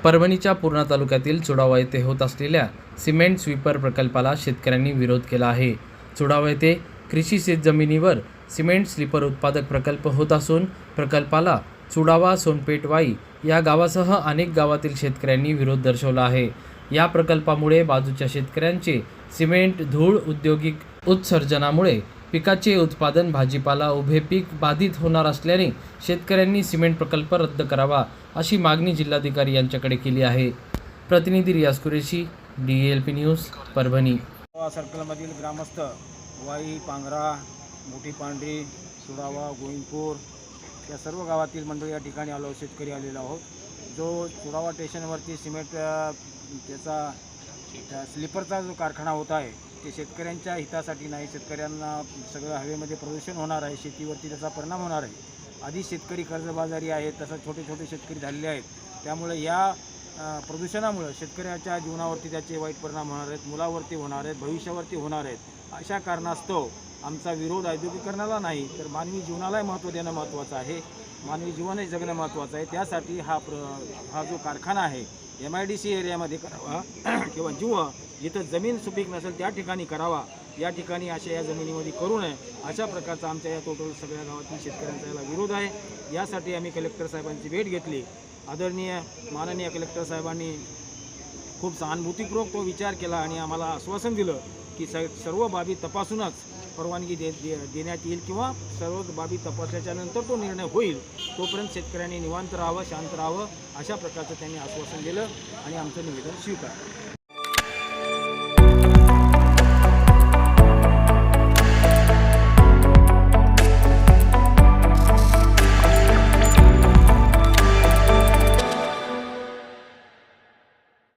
परभणीच्या पूर्णा तालुक्यातील चुडावा येथे होत असलेल्या सिमेंट स्वीपर प्रकल्पाला शेतकऱ्यांनी विरोध केला आहे। चुडावा येथे कृषी शेतजमिनीवर सिमेंट स्लीपर उत्पादक प्रकल्प होत असून प्रकल्पाला चुडावा, सोनपेटवाई या गावासह अनेक गावातील शेतकऱ्यांनी विरोध दर्शवला आहे। या प्रकल्पामुळे बाजूच्या शेतकऱ्यांचे सिमेंट, धूळ, औद्योगिक उत्सर्जनामुळे पिकाचे उत्पादन, भाजीपाला उभे पीक बाधित होणार असल्याने शेतकऱ्यांनी सिमेंट प्रकल्प रद्द करावा अशी मागणी जिल्हाधिकारी यांच्याकडे केली आहे। प्रतिनिधी रियाज कुरेशी, DLP न्यूज, परभणी। सर्कलमधील ग्रामस्थ वाई, पांगरा, मोठी पांढरी, चुडावा, गोविंदपूर या सर्व गावातील मंडळी या ठिकाणी आलो, शेतकरी आलेलो आहोत। जो चुडावा स्टेशनवरती सिमेंट त्याचा स्लीपरचा जो कारखाना होत आहे ते शेतकऱ्यांच्या हितासाठी नाही, शेतकऱ्यांना सगळं हवेमध्ये प्रदूषण होणार आहे, शेतीवरती त्याचा परिणाम होणार आहे। आधी शेतकरी कर्जबाजारी आहेत, तसंच छोटे छोटे शेतकरी झालेले आहेत, त्यामुळे या प्रदूषणामुळे शेतकऱ्याच्या जीवनावरती त्याचे वाईट परिणाम होणार आहेत, मुलावरती होणार आहेत, भविष्यावरती होणार आहेत। अशा कारणास्तव आमचा विरोध औद्योगिकरणाला नाही तर मानवी जीवनालाही महत्त्व देणं महत्त्वाचं आहे, मानवी जीवनही जगणं महत्त्वाचं आहे। त्यासाठी हा जो कारखाना आहे MIDC एरियामध्ये करावा किंवा जिथं जमीन सुपीक नसेल त्या ठिकाणी करावा, या ठिकाणी अशा या जमिनीमध्ये करू नये, अशा प्रकारचा आमच्या या टोटल सगळ्या गावातील शेतकऱ्यांचा याला विरोध आहे। यासाठी आम्ही कलेक्टर साहेबांची भेट घेतली। आदरणीय माननीय कलेक्टर साहेबांनी खूप सहानुभूतीपूर्वक तो विचार केला आणि आम्हाला आश्वासन दिलं की सर्व बाबी तपासूनच परवानगी देण्यात येईल किंवा सर्व बाबी तपासल्याच्या नंतर तो निर्णय होईल। तोपर्यंत शेतकऱ्यांनी निवांत राहावं, शांत राहावं, अशा प्रकारचं त्यांनी आश्वासन दिलं आणि आमचं निवेदन स्वीकारलं।